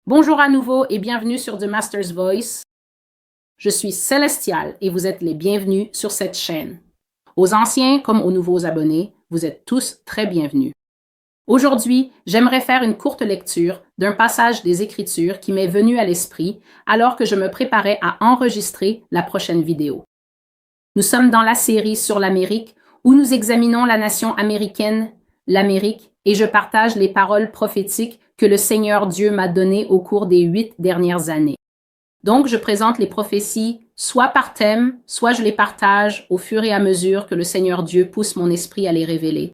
Bonjour à nouveau et bienvenue sur The Master's Voice. Je suis Célestial et vous êtes les bienvenus sur cette chaîne. Aux anciens comme aux nouveaux abonnés, vous êtes tous très bienvenus. Aujourd'hui, j'aimerais faire une courte lecture d'un passage des Écritures qui m'est venu à l'esprit alors que je me préparais à enregistrer la prochaine vidéo. Nous sommes dans la série sur l'Amérique où nous examinons la nation américaine, l'Amérique, et je partage les paroles prophétiques que le Seigneur Dieu m'a données au cours des 8 dernières années. Donc, je présente les prophéties soit par thème, soit je les partage au fur et à mesure que le Seigneur Dieu pousse mon esprit à les révéler.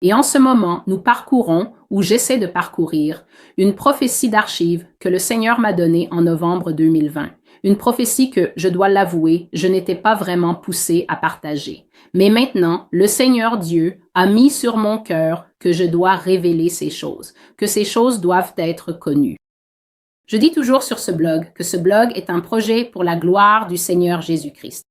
Et en ce moment, nous parcourons, ou j'essaie de parcourir, une prophétie d'archives que le Seigneur m'a donnée en novembre 2020. Une prophétie que, je dois l'avouer, je n'étais pas vraiment poussée à partager. Mais maintenant, le Seigneur Dieu a mis sur mon cœur que je dois révéler ces choses, que ces choses doivent être connues. Je dis toujours sur ce blog que ce blog est un projet pour la gloire du Seigneur Jésus-Christ.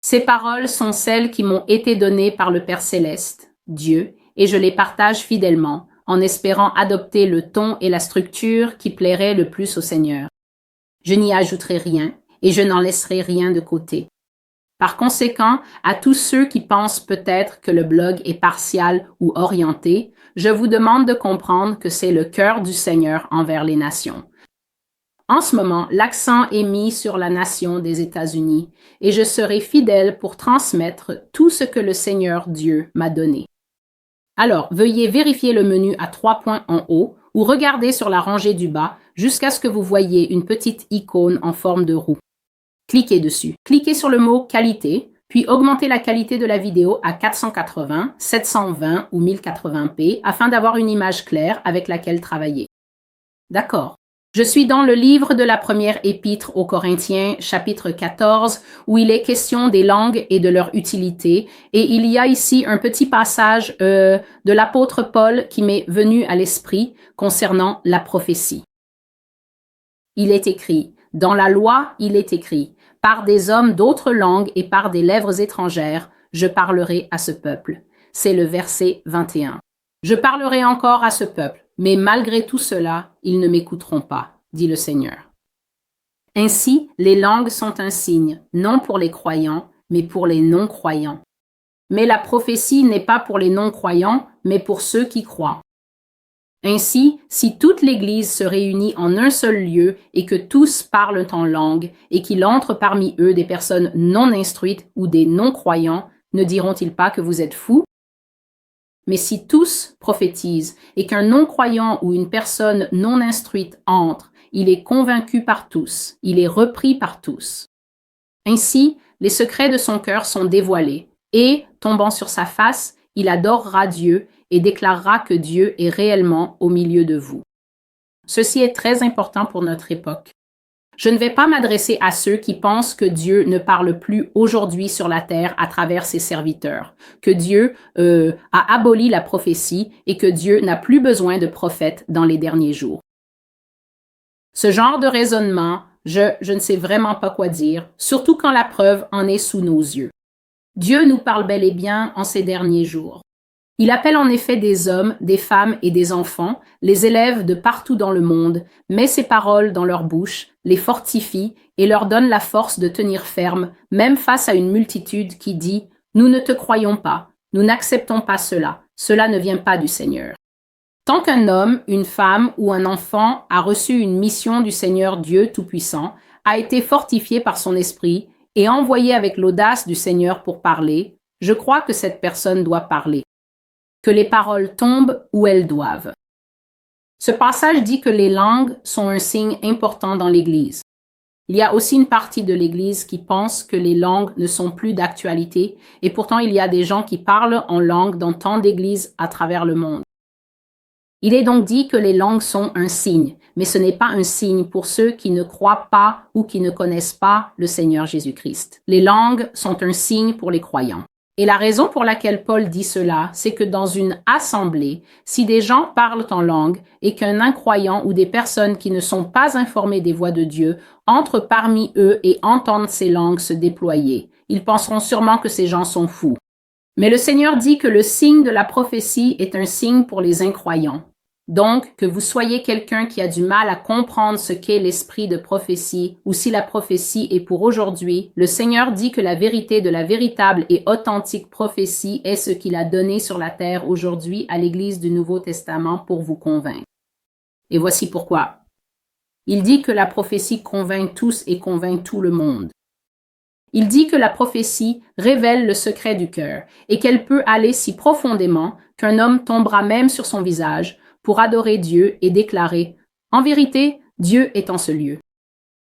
Ces paroles sont celles qui m'ont été données par le Père Céleste, Dieu, et je les partage fidèlement, en espérant adopter le ton et la structure qui plairaient le plus au Seigneur. Je n'y ajouterai rien et je n'en laisserai rien de côté. Par conséquent, à tous ceux qui pensent peut-être que le blog est partial ou orienté, je vous demande de comprendre que c'est le cœur du Seigneur envers les nations. En ce moment, l'accent est mis sur la nation des États-Unis et je serai fidèle pour transmettre tout ce que le Seigneur Dieu m'a donné. Alors, veuillez vérifier le menu à 3 points en haut ou regarder sur la rangée du bas jusqu'à ce que vous voyez une petite icône en forme de roue. Cliquez dessus. Cliquez sur le mot « Qualité », puis augmentez la qualité de la vidéo à 480, 720 ou 1080p afin d'avoir une image claire avec laquelle travailler. D'accord. Je suis dans le livre de la première épître aux Corinthiens, chapitre 14, où il est question des langues et de leur utilité, et il y a ici un petit passage de l'apôtre Paul qui m'est venu à l'esprit concernant la prophétie. Il est écrit, dans la loi, il est écrit, par des hommes d'autres langues et par des lèvres étrangères, je parlerai à ce peuple. C'est le verset 21. Je parlerai encore à ce peuple, mais malgré tout cela, ils ne m'écouteront pas, dit le Seigneur. Ainsi, les langues sont un signe, non pour les croyants, mais pour les non-croyants. Mais la prophétie n'est pas pour les non-croyants, mais pour ceux qui croient. Ainsi, si toute l'Église se réunit en un seul lieu et que tous parlent en langue, et qu'il entre parmi eux des personnes non instruites ou des non-croyants, ne diront-ils pas que vous êtes fous? Mais si tous prophétisent et qu'un non-croyant ou une personne non instruite entre, il est convaincu par tous, il est repris par tous. Ainsi, les secrets de son cœur sont dévoilés et, tombant sur sa face, il adorera Dieu et déclarera que Dieu est réellement au milieu de vous. Ceci est très important pour notre époque. Je ne vais pas m'adresser à ceux qui pensent que Dieu ne parle plus aujourd'hui sur la terre à travers ses serviteurs, que Dieu a aboli la prophétie et que Dieu n'a plus besoin de prophètes dans les derniers jours. Ce genre de raisonnement, je ne sais vraiment pas quoi dire, surtout quand la preuve en est sous nos yeux. Dieu nous parle bel et bien en ces derniers jours. Il appelle en effet des hommes, des femmes et des enfants, les élève de partout dans le monde, met ses paroles dans leur bouche, les fortifie et leur donne la force de tenir ferme, même face à une multitude qui dit « Nous ne te croyons pas, nous n'acceptons pas cela, cela ne vient pas du Seigneur ». Tant qu'un homme, une femme ou un enfant a reçu une mission du Seigneur Dieu Tout-Puissant, a été fortifié par son esprit et envoyé avec l'audace du Seigneur pour parler, je crois que cette personne doit parler. Que les paroles tombent où elles doivent. Ce passage dit que les langues sont un signe important dans l'Église. Il y a aussi une partie de l'Église qui pense que les langues ne sont plus d'actualité et pourtant il y a des gens qui parlent en langue dans tant d'églises à travers le monde. Il est donc dit que les langues sont un signe, mais ce n'est pas un signe pour ceux qui ne croient pas ou qui ne connaissent pas le Seigneur Jésus-Christ. Les langues sont un signe pour les croyants. Et la raison pour laquelle Paul dit cela, c'est que dans une assemblée, si des gens parlent en langue et qu'un incroyant ou des personnes qui ne sont pas informées des voies de Dieu entrent parmi eux et entendent ces langues se déployer, ils penseront sûrement que ces gens sont fous. Mais le Seigneur dit que le signe de la prophétie est un signe pour les incroyants. Donc, que vous soyez quelqu'un qui a du mal à comprendre ce qu'est l'esprit de prophétie, ou si la prophétie est pour aujourd'hui, le Seigneur dit que la vérité de la véritable et authentique prophétie est ce qu'il a donné sur la terre aujourd'hui à l'Église du Nouveau Testament pour vous convaincre. Et voici pourquoi. Il dit que la prophétie convainc tous et convainc tout le monde. Il dit que la prophétie révèle le secret du cœur et qu'elle peut aller si profondément qu'un homme tombera même sur son visage pour adorer Dieu et déclarer « En vérité, Dieu est en ce lieu ».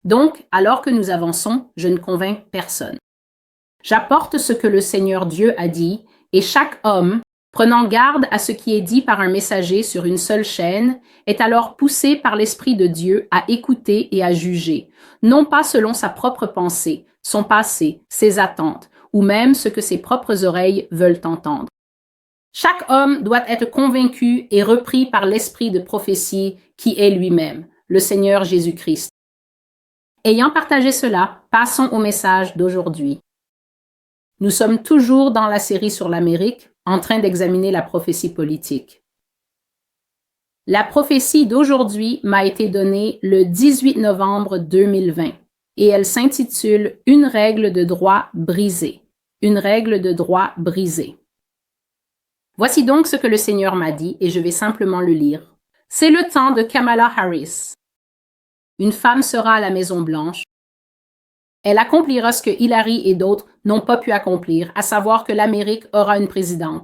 Donc, alors que nous avançons, je ne convainc personne. J'apporte ce que le Seigneur Dieu a dit et chaque homme, prenant garde à ce qui est dit par un messager sur une seule chaîne, est alors poussé par l'Esprit de Dieu à écouter et à juger, non pas selon sa propre pensée, son passé, ses attentes, ou même ce que ses propres oreilles veulent entendre. Chaque homme doit être convaincu et repris par l'esprit de prophétie qui est lui-même, le Seigneur Jésus-Christ. Ayant partagé cela, passons au message d'aujourd'hui. Nous sommes toujours dans la série sur l'Amérique, en train d'examiner la prophétie politique. La prophétie d'aujourd'hui m'a été donnée le 18 novembre 2020 et elle s'intitule « Une règle de droit brisée ». Une règle de droit brisée. Voici donc ce que le Seigneur m'a dit et je vais simplement le lire. C'est le temps de Kamala Harris. Une femme sera à la Maison-Blanche. Elle accomplira ce que Hillary et d'autres n'ont pas pu accomplir, à savoir que l'Amérique aura une présidente.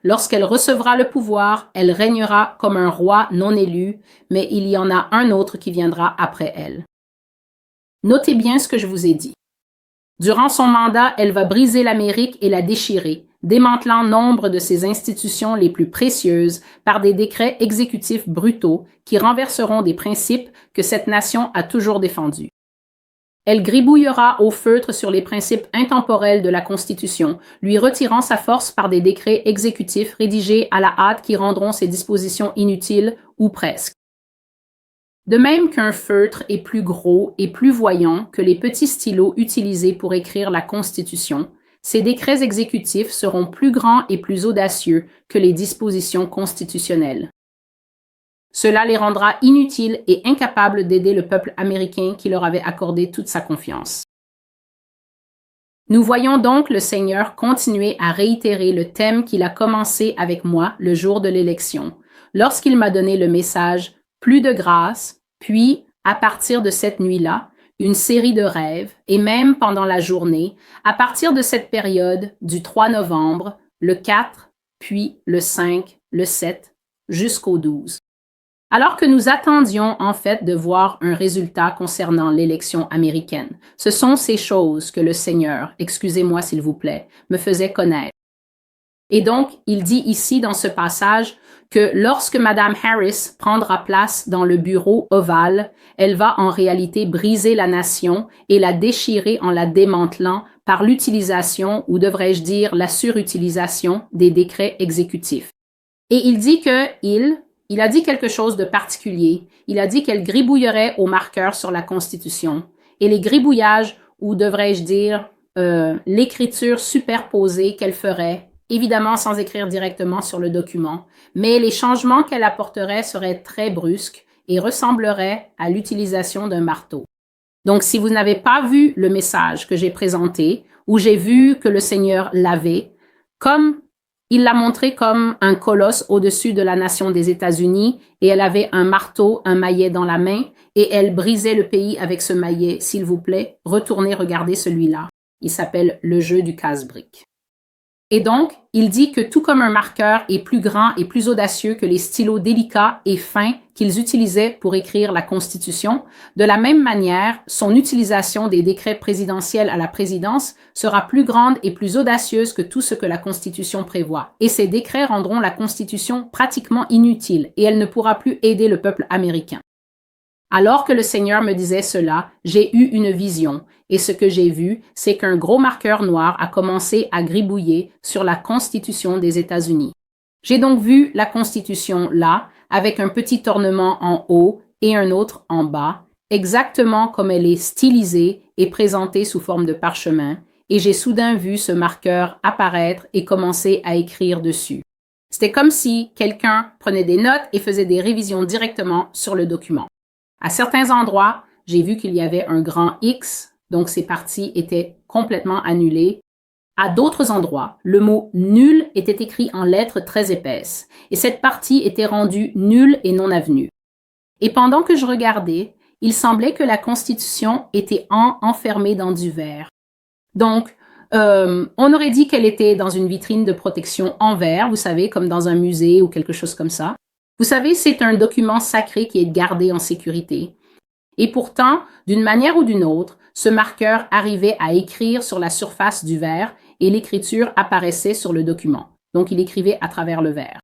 Lorsqu'elle recevra le pouvoir, elle régnera comme un roi non élu, mais il y en a un autre qui viendra après elle. Notez bien ce que je vous ai dit. Durant son mandat, elle va briser l'Amérique et la déchirer, démantelant nombre de ses institutions les plus précieuses par des décrets exécutifs brutaux qui renverseront des principes que cette nation a toujours défendus. Elle gribouillera au feutre sur les principes intemporels de la Constitution, lui retirant sa force par des décrets exécutifs rédigés à la hâte qui rendront ses dispositions inutiles ou presque. De même qu'un feutre est plus gros et plus voyant que les petits stylos utilisés pour écrire la Constitution, ces décrets exécutifs seront plus grands et plus audacieux que les dispositions constitutionnelles. Cela les rendra inutiles et incapables d'aider le peuple américain qui leur avait accordé toute sa confiance. Nous voyons donc le Seigneur continuer à réitérer le thème qu'il a commencé avec moi le jour de l'élection, lorsqu'il m'a donné le message « Plus de grâce », puis, à partir de cette nuit-là, une série de rêves, et même pendant la journée, à partir de cette période du 3 novembre, le 4, puis le 5, le 7, jusqu'au 12. Alors que nous attendions en fait de voir un résultat concernant l'élection américaine, ce sont ces choses que le Seigneur, excusez-moi s'il vous plaît, me faisait connaître. Et donc, il dit ici dans ce passage que lorsque Mme Harris prendra place dans le bureau ovale, elle va en réalité briser la nation et la déchirer en la démantelant par l'utilisation, ou devrais-je dire la surutilisation, des décrets exécutifs. Et il dit il a dit quelque chose de particulier. Il a dit qu'elle gribouillerait au marqueur sur la Constitution. Et les gribouillages, ou devrais-je dire l'écriture superposée qu'elle ferait, évidemment sans écrire directement sur le document, mais les changements qu'elle apporterait seraient très brusques et ressembleraient à l'utilisation d'un marteau. Donc, si vous n'avez pas vu le message que j'ai présenté, où j'ai vu que le Seigneur l'avait, comme il l'a montré comme un colosse au-dessus de la nation des États-Unis, et elle avait un marteau, un maillet dans la main, et elle brisait le pays avec ce maillet, s'il vous plaît, retournez regarder celui-là. Il s'appelle le jeu du casse-brique. Et donc, il dit que tout comme un marqueur est plus grand et plus audacieux que les stylos délicats et fins qu'ils utilisaient pour écrire la Constitution, de la même manière, son utilisation des décrets présidentiels à la présidence sera plus grande et plus audacieuse que tout ce que la Constitution prévoit. Et ces décrets rendront la Constitution pratiquement inutile et elle ne pourra plus aider le peuple américain. Alors que le Seigneur me disait cela, j'ai eu une vision, et ce que j'ai vu, c'est qu'un gros marqueur noir a commencé à gribouiller sur la Constitution des États-Unis. J'ai donc vu la Constitution là, avec un petit ornement en haut et un autre en bas, exactement comme elle est stylisée et présentée sous forme de parchemin, et j'ai soudain vu ce marqueur apparaître et commencer à écrire dessus. C'était comme si quelqu'un prenait des notes et faisait des révisions directement sur le document. À certains endroits, j'ai vu qu'il y avait un grand X, donc ces parties étaient complètement annulées. À d'autres endroits, le mot nul était écrit en lettres très épaisses et cette partie était rendue nulle et non avenue. Et pendant que je regardais, il semblait que la Constitution était enfermée dans du verre. Donc, on aurait dit qu'elle était dans une vitrine de protection en verre, vous savez, comme dans un musée ou quelque chose comme ça. Vous savez, c'est un document sacré qui est gardé en sécurité. Et pourtant, d'une manière ou d'une autre, ce marqueur arrivait à écrire sur la surface du verre et l'écriture apparaissait sur le document. Donc, il écrivait à travers le verre.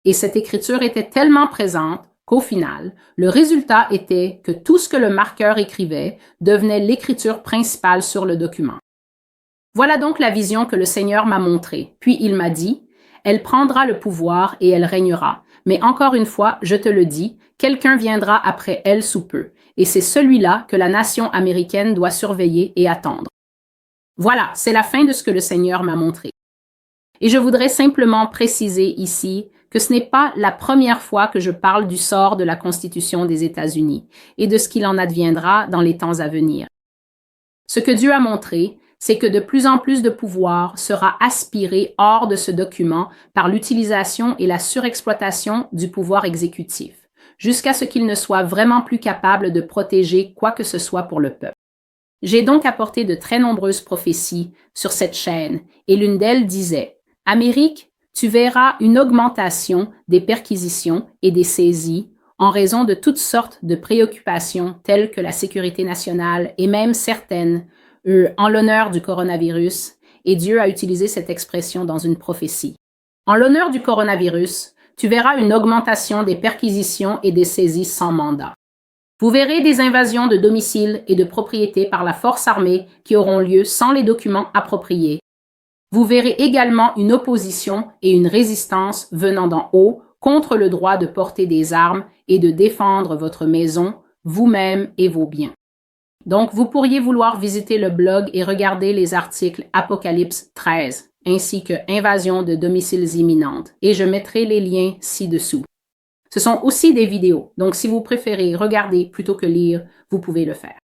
Et cette écriture était tellement présente qu'au final, le résultat était que tout ce que le marqueur écrivait devenait l'écriture principale sur le document. Voilà donc la vision que le Seigneur m'a montrée. Puis il m'a dit, « Elle prendra le pouvoir et elle régnera. Mais encore une fois, je te le dis, quelqu'un viendra après elle sous peu. Et c'est celui-là que la nation américaine doit surveiller et attendre. » Voilà, c'est la fin de ce que le Seigneur m'a montré. Et je voudrais simplement préciser ici que ce n'est pas la première fois que je parle du sort de la Constitution des États-Unis et de ce qu'il en adviendra dans les temps à venir. Ce que Dieu a montré, c'est que de plus en plus de pouvoir sera aspiré hors de ce document par l'utilisation et la surexploitation du pouvoir exécutif, jusqu'à ce qu'il ne soit vraiment plus capable de protéger quoi que ce soit pour le peuple. J'ai donc apporté de très nombreuses prophéties sur cette chaîne, et l'une d'elles disait « Amérique, tu verras une augmentation des perquisitions et des saisies en raison de toutes sortes de préoccupations telles que la sécurité nationale et même certaines en l'honneur du coronavirus, et Dieu a utilisé cette expression dans une prophétie. En l'honneur du coronavirus, tu verras une augmentation des perquisitions et des saisies sans mandat. Vous verrez des invasions de domiciles et de propriétés par la force armée qui auront lieu sans les documents appropriés. Vous verrez également une opposition et une résistance venant d'en haut contre le droit de porter des armes et de défendre votre maison, vous-même et vos biens. Donc, vous pourriez vouloir visiter le blog et regarder les articles Apocalypse 13, ainsi que Invasion de domiciles imminentes, et je mettrai les liens ci-dessous. Ce sont aussi des vidéos, donc si vous préférez regarder plutôt que lire, vous pouvez le faire.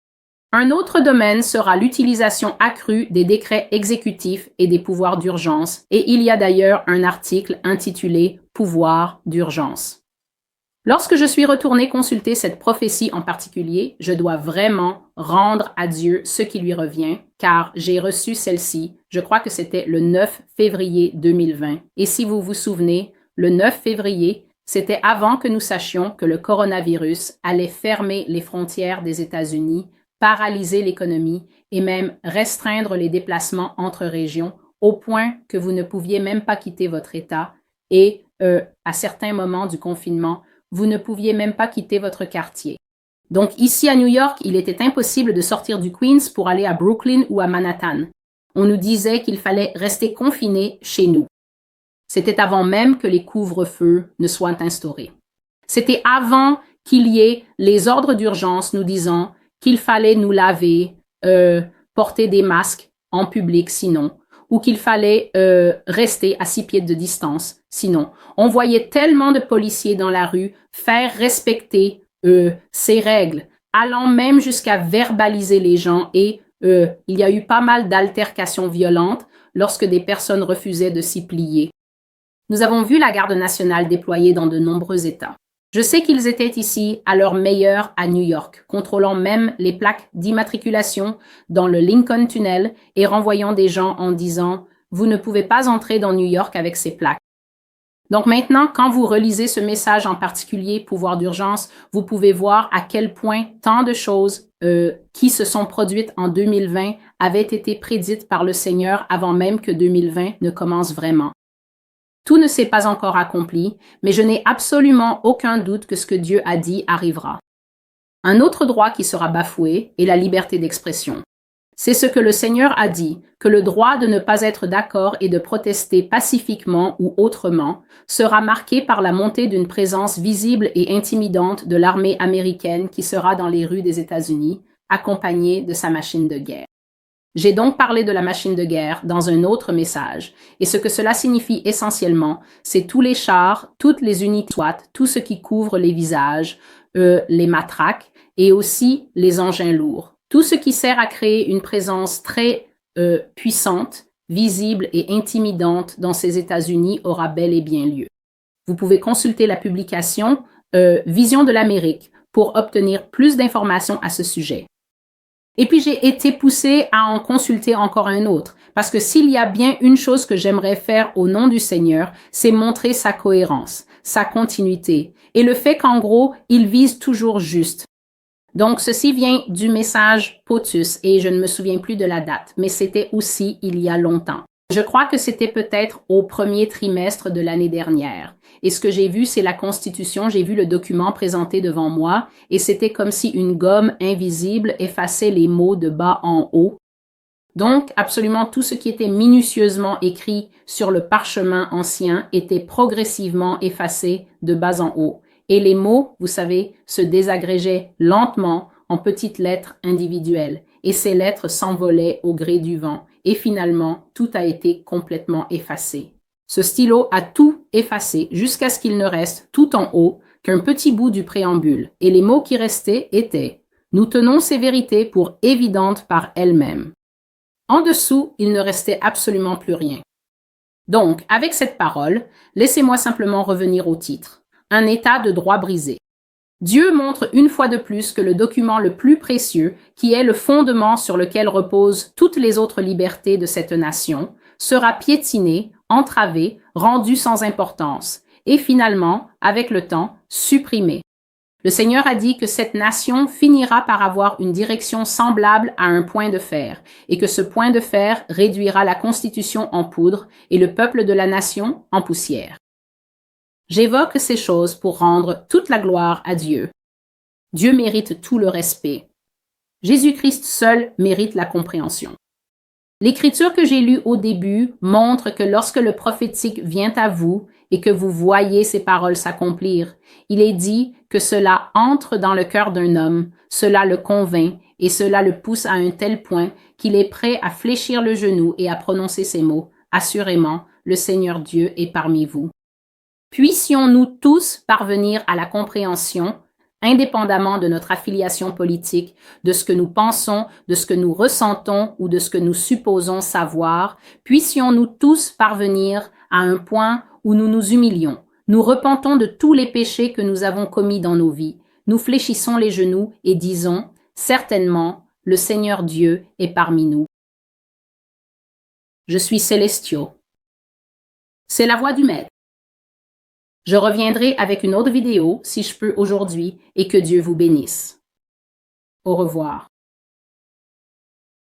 Un autre domaine sera l'utilisation accrue des décrets exécutifs et des pouvoirs d'urgence, et il y a d'ailleurs un article intitulé « Pouvoir d'urgence ». Lorsque je suis retourné consulter cette prophétie en particulier, je dois vraiment rendre à Dieu ce qui lui revient, car j'ai reçu celle-ci, je crois que c'était le 9 février 2020. Et si vous vous souvenez, le 9 février, c'était avant que nous sachions que le coronavirus allait fermer les frontières des États-Unis, paralyser l'économie et même restreindre les déplacements entre régions au point que vous ne pouviez même pas quitter votre État et, à certains moments du confinement, vous ne pouviez même pas quitter votre quartier. Donc ici à New York, il était impossible de sortir du Queens pour aller à Brooklyn ou à Manhattan. On nous disait qu'il fallait rester confiné chez nous. C'était avant même que les couvre-feux ne soient instaurés. C'était avant qu'il y ait les ordres d'urgence nous disant qu'il fallait nous laver, porter des masques en public sinon, ou qu'il fallait rester à 6 pieds de distance. Sinon, on voyait tellement de policiers dans la rue faire respecter ces règles, allant même jusqu'à verbaliser les gens et il y a eu pas mal d'altercations violentes lorsque des personnes refusaient de s'y plier. Nous avons vu la garde nationale déployée dans de nombreux États. Je sais qu'ils étaient ici à leur meilleur à New York, contrôlant même les plaques d'immatriculation dans le Lincoln Tunnel et renvoyant des gens en disant « Vous ne pouvez pas entrer dans New York avec ces plaques ». Donc maintenant, quand vous relisez ce message en particulier, pouvoir d'urgence, vous pouvez voir à quel point tant de choses qui se sont produites en 2020 avaient été prédites par le Seigneur avant même que 2020 ne commence vraiment. Tout ne s'est pas encore accompli, mais je n'ai absolument aucun doute que ce que Dieu a dit arrivera. Un autre droit qui sera bafoué est la liberté d'expression. C'est ce que le Seigneur a dit, que le droit de ne pas être d'accord et de protester pacifiquement ou autrement sera marqué par la montée d'une présence visible et intimidante de l'armée américaine qui sera dans les rues des États-Unis, accompagnée de sa machine de guerre. J'ai donc parlé de la machine de guerre dans un autre message, et ce que cela signifie essentiellement, c'est tous les chars, toutes les unités SWAT, tout ce qui couvre les visages, les matraques et aussi les engins lourds. Tout ce qui sert à créer une présence très puissante, visible et intimidante dans ces États-Unis aura bel et bien lieu. Vous pouvez consulter la publication Vision de l'Amérique pour obtenir plus d'informations à ce sujet. Et puis, j'ai été poussée à en consulter encore un autre, parce que s'il y a bien une chose que j'aimerais faire au nom du Seigneur, c'est montrer sa cohérence, sa continuité, et le fait qu'en gros, il vise toujours juste. Donc, ceci vient du message POTUS, et je ne me souviens plus de la date, mais c'était aussi il y a longtemps. Je crois que c'était peut-être au premier trimestre de l'année dernière. Et ce que j'ai vu, c'est la Constitution. J'ai vu le document présenté devant moi et c'était comme si une gomme invisible effaçait les mots de bas en haut. Donc, absolument tout ce qui était minutieusement écrit sur le parchemin ancien était progressivement effacé de bas en haut. Et les mots, vous savez, se désagrégeaient lentement en petites lettres individuelles. Et ces lettres s'envolaient au gré du vent. Et finalement, tout a été complètement effacé. Ce stylo a tout effacé jusqu'à ce qu'il ne reste tout en haut qu'un petit bout du préambule. Et les mots qui restaient étaient « Nous tenons ces vérités pour évidentes par elles-mêmes ». En dessous, il ne restait absolument plus rien. Donc, avec cette parole, laissez-moi simplement revenir au titre. Un état de droit brisé. Dieu montre une fois de plus que le document le plus précieux, qui est le fondement sur lequel reposent toutes les autres libertés de cette nation, sera piétiné, entravé, rendu sans importance, et finalement, avec le temps, supprimé. Le Seigneur a dit que cette nation finira par avoir une direction semblable à un point de fer, et que ce point de fer réduira la Constitution en poudre et le peuple de la nation en poussière. J'évoque ces choses pour rendre toute la gloire à Dieu. Dieu mérite tout le respect. Jésus-Christ seul mérite la compréhension. L'écriture que j'ai lue au début montre que lorsque le prophétique vient à vous et que vous voyez ces paroles s'accomplir, il est dit que cela entre dans le cœur d'un homme, cela le convainc et cela le pousse à un tel point qu'il est prêt à fléchir le genou et à prononcer ces mots. Assurément, le Seigneur Dieu est parmi vous. Puissions-nous tous parvenir à la compréhension, indépendamment de notre affiliation politique, de ce que nous pensons, de ce que nous ressentons ou de ce que nous supposons savoir, puissions-nous tous parvenir à un point où nous nous humilions, nous repentons de tous les péchés que nous avons commis dans nos vies, nous fléchissons les genoux et disons, certainement, le Seigneur Dieu est parmi nous. Je suis Célestio. C'est la voix du Maître. Je reviendrai avec une autre vidéo si je peux aujourd'hui et que Dieu vous bénisse. Au revoir.